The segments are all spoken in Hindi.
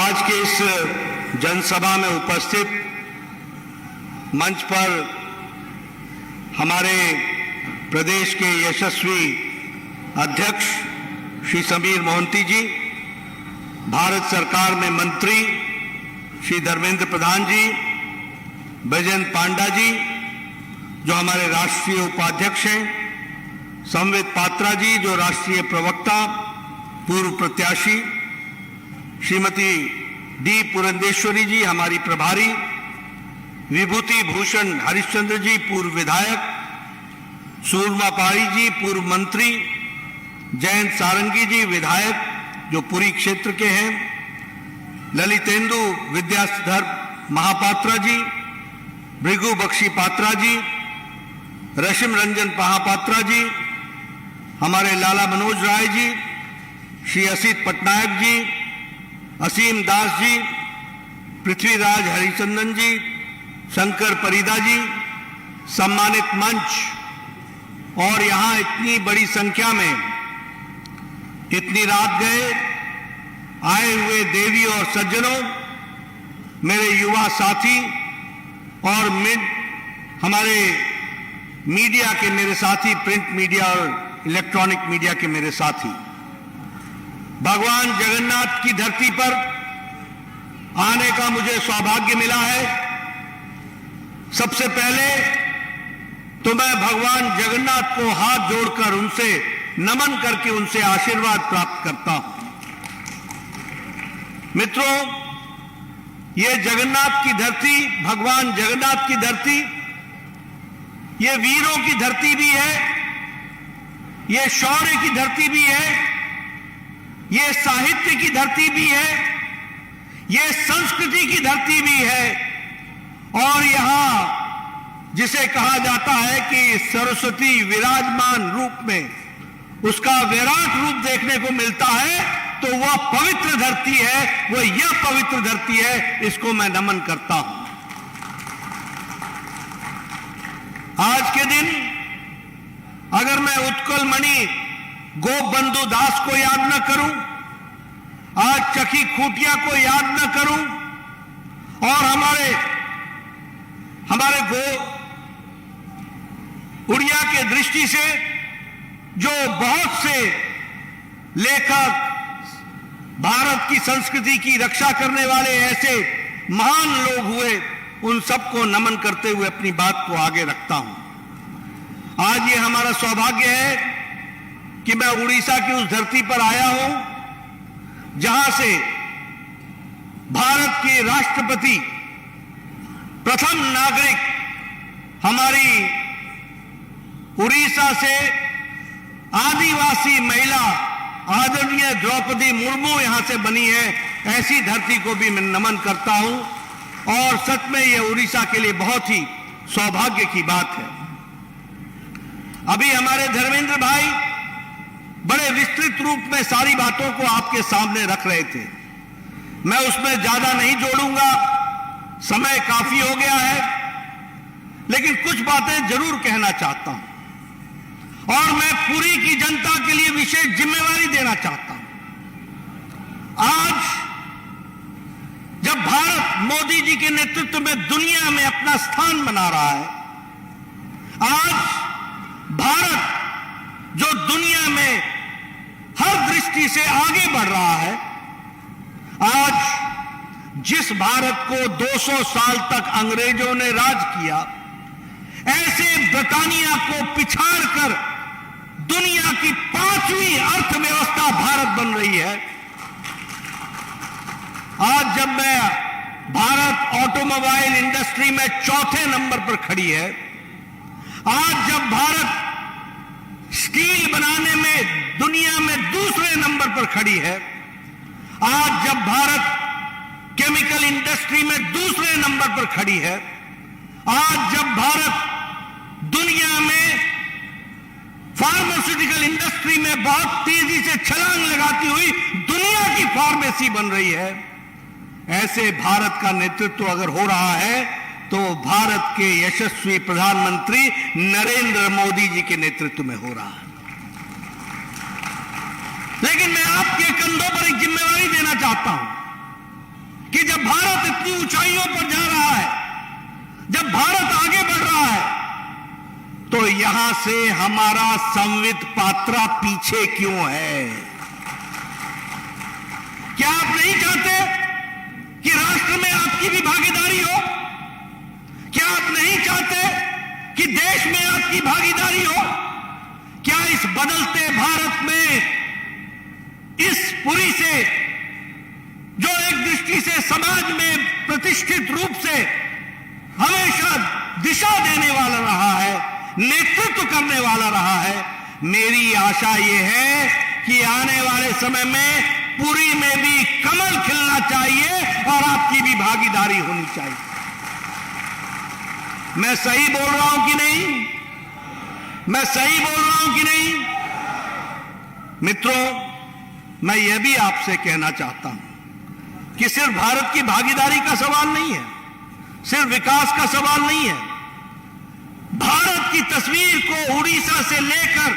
आज के इस जनसभा में उपस्थित मंच पर हमारे प्रदेश के यशस्वी अध्यक्ष श्री समीर मोहंती जी, भारत सरकार में मंत्री श्री धर्मेंद्र प्रधान जी, बैजयंत पांडा जी जो हमारे राष्ट्रीय उपाध्यक्ष हैं, संबित पात्रा जी जो राष्ट्रीय प्रवक्ता पूर्व प्रत्याशी, श्रीमती डी पुरंदेश्वरी जी हमारी प्रभारी, विभूति भूषण हरिश्चंद्र जी पूर्व विधायक, सूरमा पारी जी पूर्व मंत्री, जयंत सारंगी जी विधायक जो पुरी क्षेत्र के हैं, ललितेंदु विद्याधर महापात्रा जी, भृगु बख्शी पात्रा जी, रशिम रंजन महापात्रा जी, हमारे लाला मनोज राय जी, श्री असित पटनायक जी, असीम दास जी, पृथ्वीराज हरिचंदन जी, शंकर परिदा जी, सम्मानित मंच और यहां इतनी बड़ी संख्या में इतनी रात गए आए हुए देवी और सज्जनों, मेरे युवा साथी और हमारे मीडिया के मेरे साथी, प्रिंट मीडिया और इलेक्ट्रॉनिक मीडिया के मेरे साथी, भगवान जगन्नाथ की धरती पर आने का मुझे सौभाग्य मिला है। सबसे पहले तो मैं भगवान जगन्नाथ को हाथ जोड़कर उनसे नमन करके उनसे आशीर्वाद प्राप्त करता हूं। मित्रों, ये जगन्नाथ की धरती, भगवान जगन्नाथ की धरती, ये वीरों की धरती भी है, ये शौर्य की धरती भी है, ये साहित्य की धरती भी है, ये संस्कृति की धरती भी है और यहां जिसे कहा जाता है कि सरस्वती विराजमान रूप में उसका विराट रूप देखने को मिलता है, तो वह पवित्र धरती है, वह यह पवित्र धरती है, इसको मैं नमन करता हूं। आज के दिन अगर मैं उत्कल मणि गोपबंधु दास को याद न करूं, आज चकी खूटिया को याद न करूं और हमारे उड़िया के दृष्टि से जो बहुत से लेखक, भारत की संस्कृति की रक्षा करने वाले ऐसे महान लोग हुए, उन सबको नमन करते हुए अपनी बात को आगे रखता हूं। आज ये हमारा सौभाग्य है कि मैं उड़ीसा की उस धरती पर आया हूं जहां से भारत के राष्ट्रपति, प्रथम नागरिक हमारी उड़ीसा से आदिवासी महिला आदरणीय द्रौपदी मुर्मू यहां से बनी है। ऐसी धरती को भी मैं नमन करता हूं और सच में यह उड़ीसा के लिए बहुत ही सौभाग्य की बात है। अभी हमारे धर्मेंद्र भाई बड़े विस्तृत रूप में सारी बातों को आपके सामने रख रहे थे, मैं उसमें ज्यादा नहीं जोड़ूंगा, समय काफी हो गया है, लेकिन कुछ बातें जरूर कहना चाहता हूं और मैं पूरी की जनता के लिए विशेष जिम्मेवारी देना चाहता हूं। आज जब भारत मोदी जी के नेतृत्व में दुनिया में अपना स्थान बना रहा है, आज भारत जो दुनिया में हर दृष्टि से आगे बढ़ रहा है, आज जिस भारत को 200 साल तक अंग्रेजों ने राज किया, ऐसे ब्रिटानिया को पिछाड़कर दुनिया की 5वीं अर्थव्यवस्था भारत बन रही है। आज जब मैं भारत ऑटोमोबाइल इंडस्ट्री में 4थे नंबर पर खड़ी है, आज जब भारत स्टील बनाने में दुनिया में दूसरे नंबर पर खड़ी है, आज जब भारत केमिकल इंडस्ट्री में दूसरे नंबर पर खड़ी है, आज जब भारत दुनिया में फार्मास्यूटिकल इंडस्ट्री में बहुत तेजी से छलांग लगाती हुई दुनिया की फार्मेसी बन रही है, ऐसे भारत का नेतृत्व अगर हो रहा है तो भारत के यशस्वी प्रधानमंत्री नरेंद्र मोदी जी के नेतृत्व में हो रहा है। लेकिन मैं आपके कंधों पर एक जिम्मेवारी देना चाहता हूं जब भारत इतनी ऊंचाइयों पर जा रहा है, जब भारत आगे बढ़ रहा है, तो यहां से हमारा संवित पात्रा पीछे क्यों है? क्या आप नहीं चाहते कि राष्ट्र में आपकी भी भागीदारी हो? क्या आप नहीं चाहते कि देश में आपकी भागीदारी हो? क्या इस बदलते भारत में, इस पुरी से जो एक दृष्टि से समाज में प्रतिष्ठित रूप से हमेशा दिशा देने वाला रहा है, नेतृत्व करने वाला रहा है, मेरी आशा यह है कि आने वाले समय में पुरी में भी कमल खिलना चाहिए और आपकी भी भागीदारी होनी चाहिए। मैं सही बोल रहा हूं कि नहीं? मैं सही बोल रहा हूं कि नहीं? मित्रों, मैं यह भी आपसे कहना चाहता हूं कि सिर्फ भारत की भागीदारी का सवाल नहीं है, सिर्फ विकास का सवाल नहीं है। भारत की तस्वीर को उड़ीसा से लेकर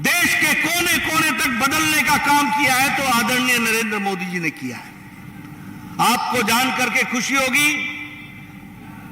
देश के कोने कोने तक बदलने का काम किया है तो आदरणीय नरेंद्र मोदी जी ने किया है। आपको जान करके खुशी होगी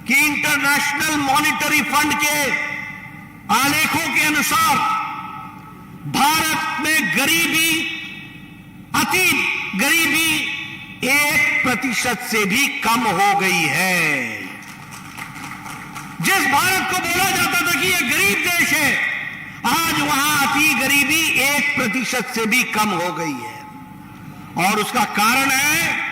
कि इंटरनेशनल मॉनिटरी फंड के आलेखों के अनुसार भारत में गरीबी, अति गरीबी 1% से भी कम हो गई है। जिस भारत को बोला जाता था कि यह गरीब देश है, आज वहां अति गरीबी 1% से भी कम हो गई है। और उसका कारण है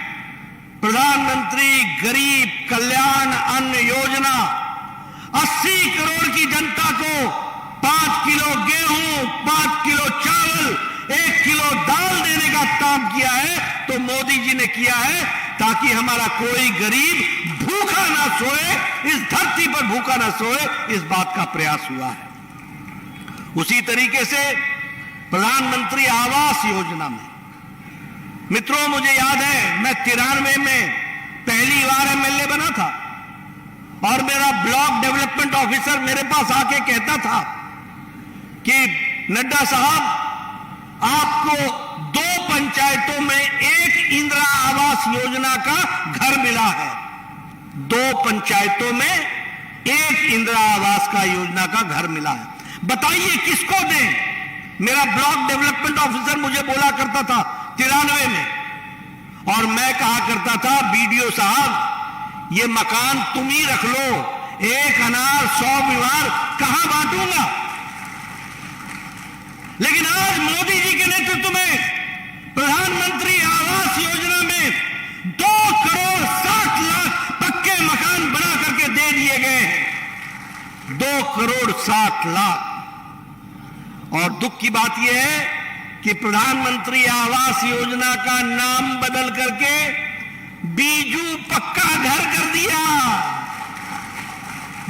प्रधानमंत्री गरीब कल्याण अन्न योजना। 80 करोड़ की जनता को 5 किलो गेहूं, 5 किलो चावल, 1 किलो दाल देने का काम किया है तो मोदी जी ने किया है ताकि हमारा कोई गरीब भूखा ना सोए, इस धरती पर भूखा ना सोए, इस बात का प्रयास हुआ है। उसी तरीके से प्रधानमंत्री आवास योजना में, मित्रों मुझे याद है मैं 93 में पहली बार एमएलए बना था और मेरा ब्लॉक डेवलपमेंट ऑफिसर मेरे पास आके कहता था कि नड्डा साहब, आपको 2 पंचायतों में एक इंदिरा आवास योजना का घर मिला है। 2 पंचायतों में एक इंदिरा आवास का योजना का घर मिला है। बताइए किसको दें? मेरा ब्लॉक डेवलपमेंट ऑफिसर मुझे बोला करता था 93 में, और मैं कहा करता था बीडीओ साहब ये मकान तुम ही रख लो, 1 अनार 100 बीमार कहां बांटूंगा। लेकिन आज मोदी जी के नेतृत्व में प्रधानमंत्री आवास योजना में 2 करोड़ 60 लाख पक्के मकान बना करके दे दिए गए हैं। 2 करोड़ 60 लाख। और दुख की बात यह है कि प्रधानमंत्री आवास योजना का नाम बदल करके बीजू पक्का घर कर दिया।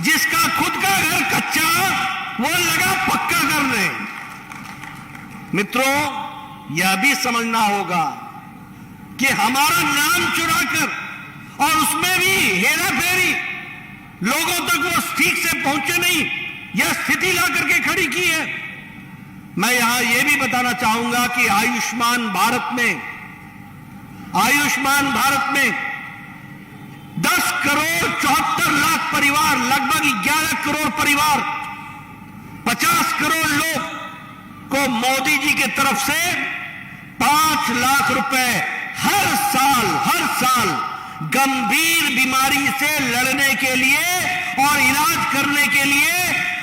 जिसका खुद का घर कच्चा वो लगा पक्का करने। मित्रों, यह भी समझना होगा कि हमारा नाम चुराकर और उसमें भी हेरा फेरी, लोगों तक वो ठीक से पहुंचे नहीं, यह स्थिति ला करके खड़ी की है। मैं यहां यह भी बताना चाहूंगा कि आयुष्मान भारत में 10 करोड़ 74 लाख परिवार, लगभग 11 करोड़ परिवार, 50 करोड़ लोग को मोदी जी की तरफ से 5 लाख रुपए हर साल गंभीर बीमारी से लड़ने के लिए और इलाज करने के लिए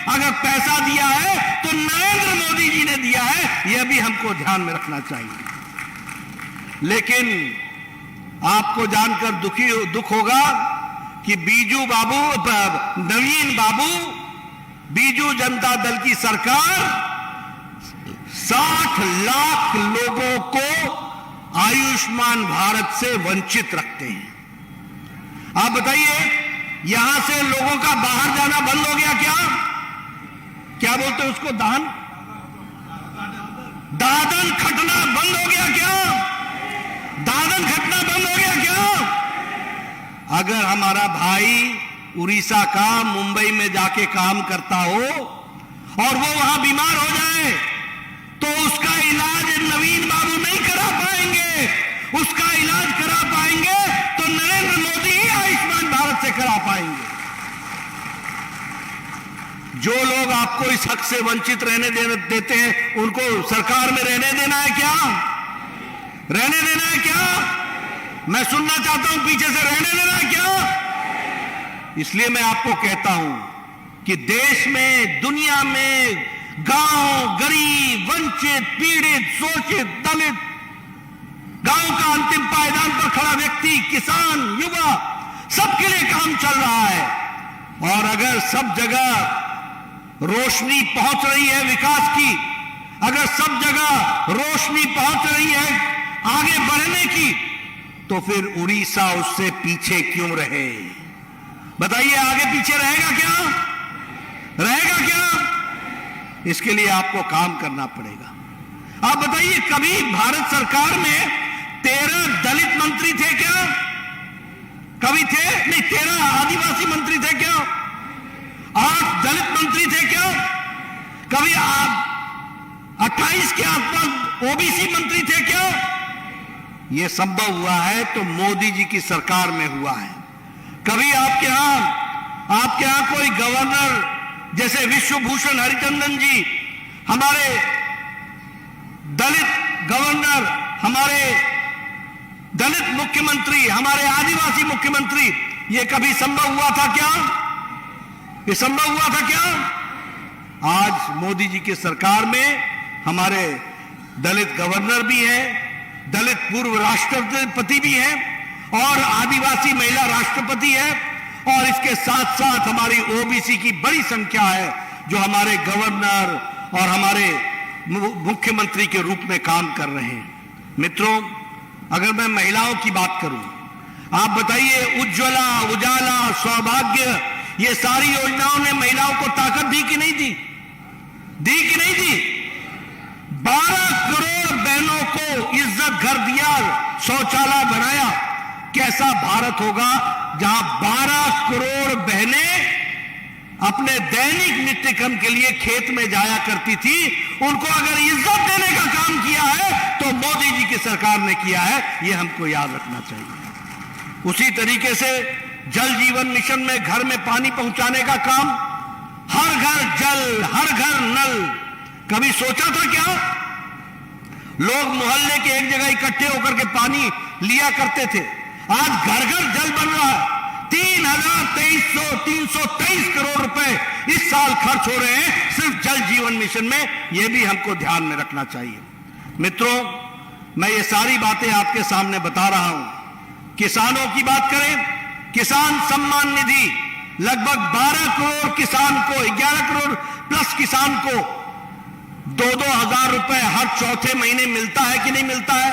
अगर पैसा दिया है तो नरेंद्र मोदी जी ने दिया है, यह भी हमको ध्यान में रखना चाहिए। लेकिन आपको जानकर दुख होगा कि नवीन बाबू, बीजू जनता दल की सरकार 60 लाख लोगों को आयुष्मान भारत से वंचित रखते हैं। आप बताइए, यहां से लोगों का बाहर जाना बंद हो गया क्या बोलते हैं उसको, दादन खटना बंद हो गया क्या? दादन खटना बंद हो गया क्या? अगर हमारा भाई उड़ीसा का मुंबई में जाके काम करता हो और वो वहां बीमार हो जाए तो उसका इलाज नवीन बाबू नहीं करा पाएंगे। उसका इलाज करा पाएंगे जो लोग आपको इस हक से वंचित रहने देते हैं, उनको सरकार में रहने देना है क्या? रहने देना है क्या? मैं सुनना चाहता हूं, पीछे से रहने देना है क्या? इसलिए मैं आपको कहता हूं कि देश में, दुनिया में गांव, गरीब, वंचित, पीड़ित, शोषित, दलित, गांव का अंतिम पायदान पर खड़ा व्यक्ति, किसान, युवा, सबके लिए काम चल रहा है। और अगर सब जगह रोशनी पहुंच रही है विकास की, अगर सब जगह रोशनी पहुंच रही है आगे बढ़ने की, तो फिर उड़ीसा उससे पीछे क्यों रहे? बताइए, आगे पीछे रहेगा क्या? रहेगा क्या? इसके लिए आपको काम करना पड़ेगा। आप बताइए, कभी भारत सरकार में 13 दलित मंत्री थे क्या? कभी थे? नहीं। 13 आदिवासी मंत्री थे क्या? 8 दलित मंत्री थे क्या? कभी आप 28 के आसपास ओबीसी मंत्री थे क्या? यह संभव हुआ है तो मोदी जी की सरकार में हुआ है। कभी आपके यहां कोई गवर्नर जैसे विश्वभूषण हरिचंदन जी, हमारे दलित गवर्नर, हमारे दलित मुख्यमंत्री, हमारे आदिवासी मुख्यमंत्री, यह कभी संभव हुआ था क्या? ये संभव हुआ था क्या? आज मोदी जी की सरकार में हमारे दलित गवर्नर भी हैं, दलित पूर्व राष्ट्रपति भी हैं और आदिवासी महिला राष्ट्रपति है, और इसके साथ साथ हमारी ओबीसी की बड़ी संख्या है जो हमारे गवर्नर और हमारे मुख्यमंत्री के रूप में काम कर रहे हैं। मित्रों, अगर मैं महिलाओं की बात करूं, आप बताइए, उज्ज्वला, उजाला, सौभाग्य, ये सारी योजनाओं ने महिलाओं को ताकत दी कि नहीं दी? दी कि नहीं दी? 12 करोड़ बहनों को इज्जत घर दिया, शौचालय बनाया। कैसा भारत होगा जहां 12 करोड़ बहनें अपने दैनिक नित्य कर्म के लिए खेत में जाया करती थी? उनको अगर इज्जत देने का काम किया है तो मोदी जी की सरकार ने किया है, यह हमको याद रखना चाहिए। उसी तरीके से जल जीवन मिशन में घर में पानी पहुंचाने का काम, हर घर जल, हर घर नल। कभी सोचा था क्या? लोग मोहल्ले के एक जगह इकट्ठे होकर के पानी लिया करते थे। आज घर घर जल बन रहा है। 323 करोड़ रुपए इस साल खर्च हो रहे हैं सिर्फ जल जीवन मिशन में। यह भी हमको ध्यान में रखना चाहिए। मित्रों, मैं ये सारी बातें आपके सामने बता रहा हूं। किसानों की बात करें, किसान सम्मान निधि लगभग 12 करोड़ किसान को, 11 करोड़ प्लस किसान को 2-2 हजार रुपए हर चौथे महीने मिलता है कि नहीं मिलता है?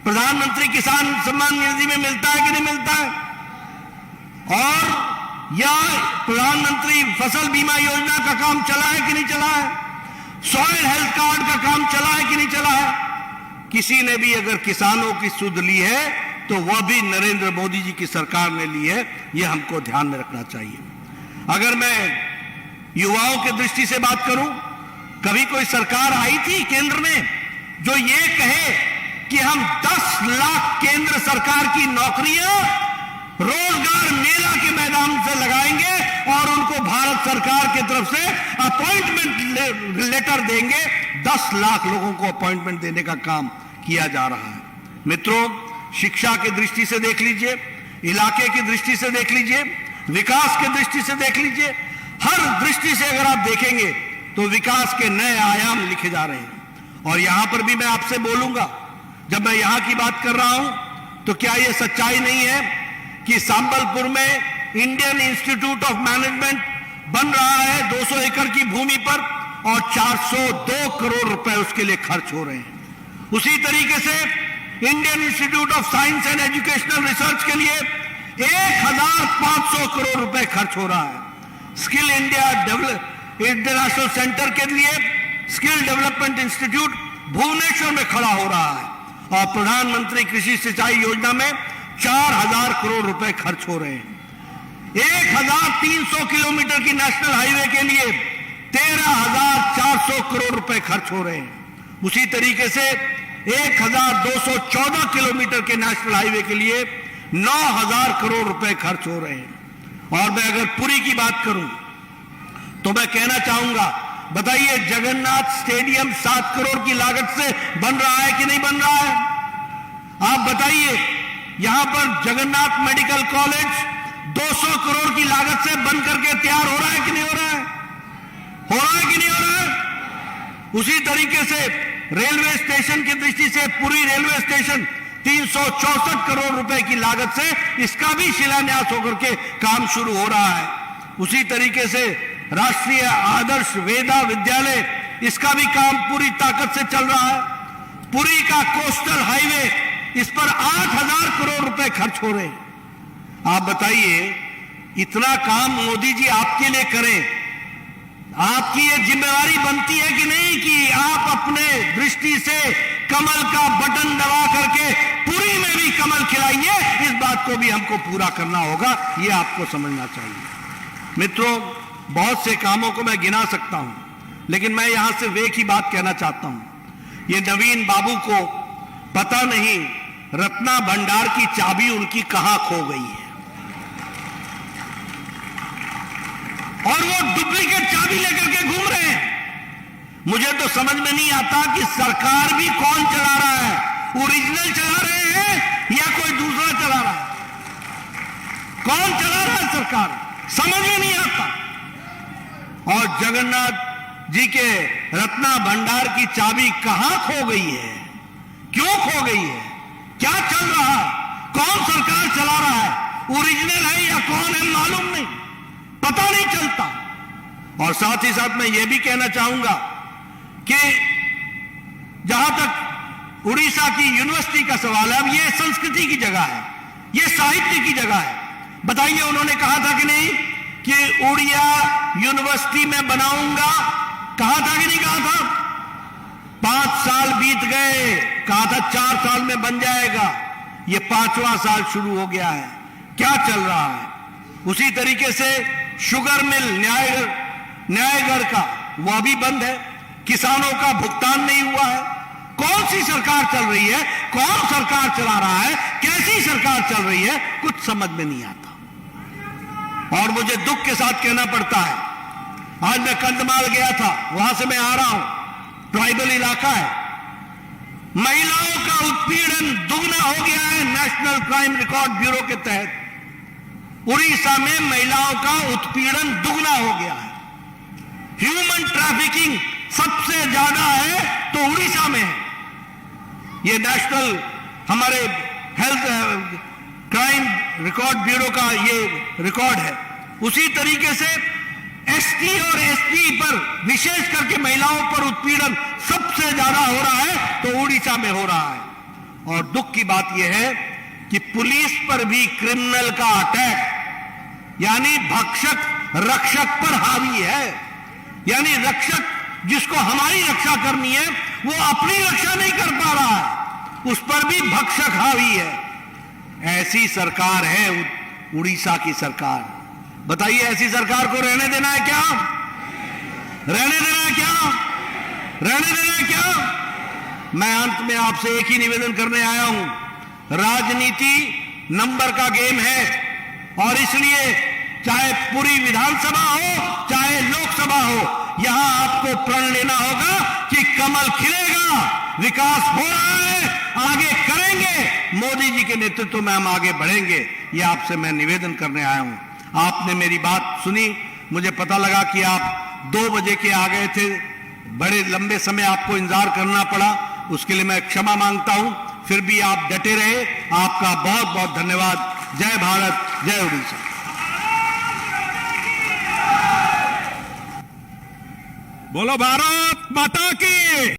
प्रधानमंत्री किसान सम्मान निधि में मिलता है कि नहीं मिलता है? और या प्रधानमंत्री फसल बीमा योजना का काम चला है कि नहीं चला है? सॉइल हेल्थ कार्ड का काम चला है कि नहीं चला है? किसी ने भी अगर किसानों की सुध ली है तो वह भी नरेंद्र मोदी जी की सरकार ने ली है। यह हमको ध्यान में रखना चाहिए। अगर मैं युवाओं की दृष्टि से बात करूं, कभी कोई सरकार आई थी केंद्र में जो ये कहे कि हम 10 लाख केंद्र सरकार की नौकरियां रोजगार मेला के मैदान से लगाएंगे और उनको भारत सरकार की तरफ से अपॉइंटमेंट लेटर देंगे? 10 लाख लोगों को अपॉइंटमेंट देने का काम किया जा रहा है। मित्रों, शिक्षा की दृष्टि से देख लीजिए, इलाके की दृष्टि से देख लीजिए, विकास की दृष्टि से देख लीजिए, हर दृष्टि से अगर आप देखेंगे तो विकास के नए आयाम लिखे जा रहे हैं। और यहां पर भी मैं आपसे बोलूंगा, जब मैं यहां की बात कर रहा हूं तो क्या यह सच्चाई नहीं है कि संबलपुर में इंडियन इंस्टीट्यूट ऑफ मैनेजमेंट बन रहा है 200 एकड़ की भूमि पर और 402 करोड़ रुपए उसके लिए खर्च हो रहे हैं। उसी तरीके से Indian institute of science and educational research के लिए 1500 करोड़ रुपए खर्च हो रहा है। स्किल इंडिया इंटरनेशनल सेंटर के लिए स्किल डेवलपमेंट इंस्टीट्यूट भुवनेश्वर में खड़ा हो रहा है और प्रधानमंत्री कृषि सिंचाई योजना में 4000 करोड़ रुपए खर्च हो रहे हैं। 1300 किलोमीटर की नेशनल हाईवे के लिए 13400 करोड़ रुपए खर्च हो रहे हैं। उसी तरीके से 1214 किलोमीटर के नेशनल हाईवे के लिए 9000 करोड़ रुपए खर्च हो रहे हैं। और मैं अगर पुरी की बात करूं तो मैं कहना चाहूंगा, बताइए जगन्नाथ स्टेडियम 7 करोड़ की लागत से बन रहा है कि नहीं बन रहा है? आप बताइए, यहां पर जगन्नाथ मेडिकल कॉलेज 200 करोड़ की लागत से बन करके तैयार हो रहा है कि नहीं हो रहा है? हो रहा है कि नहीं हो रहा है? उसी तरीके से रेलवे स्टेशन की दृष्टि से पुरी रेलवे स्टेशन 364 करोड़ रुपए की लागत से इसका भी शिलान्यास होकर के काम शुरू हो रहा है। उसी तरीके से राष्ट्रीय आदर्श वेदा विद्यालय, इसका भी काम पूरी ताकत से चल रहा है। पुरी का कोस्टल हाईवे, इस पर 8,000 करोड़ रुपए खर्च हो रहे हैं। आप बताइए, इतना काम मोदी जी आपके लिए करें, आपकी ये जिम्मेवारी बनती है कि नहीं कि आप अपने दृष्टि से कमल का बटन दबा करके पुरी में भी कमल खिलाइए? इस बात को भी हमको पूरा करना होगा, ये आपको समझना चाहिए। मित्रों, बहुत से कामों को मैं गिना सकता हूं, लेकिन मैं यहां सिर्फ एक ही बात कहना चाहता हूं। ये नवीन बाबू को पता नहीं रत्ना भंडार की चाबी उनकी कहां खो गई है, और वो डुप्लीकेट चाबी लेकर के घूम रहे हैं। मुझे तो समझ में नहीं आता कि सरकार भी कौन चला रहा है, ओरिजिनल चला रहे हैं या कोई दूसरा चला रहा है? कौन चला रहा है सरकार, समझ में नहीं आता। और जगन्नाथ जी के रत्ना भंडार की चाबी कहां खो गई है, क्यों खो गई है, क्या चल रहा है, कौन सरकार चला रहा है, ओरिजिनल है या कौन है मालूम नहीं, पता नहीं चलता। और साथ ही साथ मैं यह भी कहना चाहूंगा कि जहां तक उड़ीसा की यूनिवर्सिटी का सवाल है, अब यह संस्कृति की जगह है, यह साहित्य की जगह है। बताइए, उन्होंने कहा था कि नहीं कि उड़िया यूनिवर्सिटी में बनाऊंगा, कहा था कि नहीं कहा था? 5 साल बीत गए, कहा था 4 साल में बन जाएगा, यह 5वां साल शुरू हो गया है। क्या चल रहा है? उसी तरीके से शुगर मिल न्यायगढ़ का, वह भी बंद है, किसानों का भुगतान नहीं हुआ है। कौन सी सरकार चल रही है, कौन सरकार चला रहा है, कैसी सरकार चल रही है, कुछ समझ में नहीं आता। और मुझे दुख के साथ कहना पड़ता है, आज मैं कंधमाल गया था, वहां से मैं आ रहा हूं, ट्राइबल इलाका है, महिलाओं का उत्पीड़न दुगना हो गया है। नेशनल क्राइम रिकॉर्ड ब्यूरो के तहत उड़ीसा में महिलाओं का उत्पीड़न दुगना हो गया है। ह्यूमन ट्रैफिकिंग सबसे ज्यादा है तो उड़ीसा में है। ये नेशनल हमारे हेल्थ क्राइम रिकॉर्ड ब्यूरो का ये रिकॉर्ड है। उसी तरीके से एसटी और एसपी पर, विशेष करके महिलाओं पर उत्पीड़न सबसे ज्यादा हो रहा है तो उड़ीसा में हो रहा है। और दुख की बात यह है कि पुलिस पर भी क्रिमिनल का अटैक, यानी भक्षक रक्षक पर हावी है। यानी रक्षक जिसको हमारी रक्षा करनी है, वो अपनी रक्षा नहीं कर पा रहा है, उस पर भी भक्षक हावी है। ऐसी सरकार है उड़ीसा की सरकार। बताइए, ऐसी सरकार को रहने देना है क्या? रहने देना है क्या? रहने देना है क्या? मैं अंत में आपसे एक ही निवेदन करने आया हूं, राजनीति नंबर का गेम है, और इसलिए चाहे पूरी विधानसभा हो, चाहे लोकसभा हो, यहां आपको प्रण लेना होगा कि कमल खिलेगा, विकास हो रहा है, आगे करेंगे, मोदी जी के नेतृत्व में हम आगे बढ़ेंगे। ये आपसे मैं निवेदन करने आया हूं। आपने मेरी बात सुनी, मुझे पता लगा कि आप 2 बजे के आ गए थे, बड़े लंबे समय आपको इंतजार करना पड़ा, उसके लिए मैं क्षमा मांगता हूं। फिर भी आप डटे रहे, आपका बहुत बहुत धन्यवाद। जय भारत, जय उड़ीसा। बोलो भारत माता की।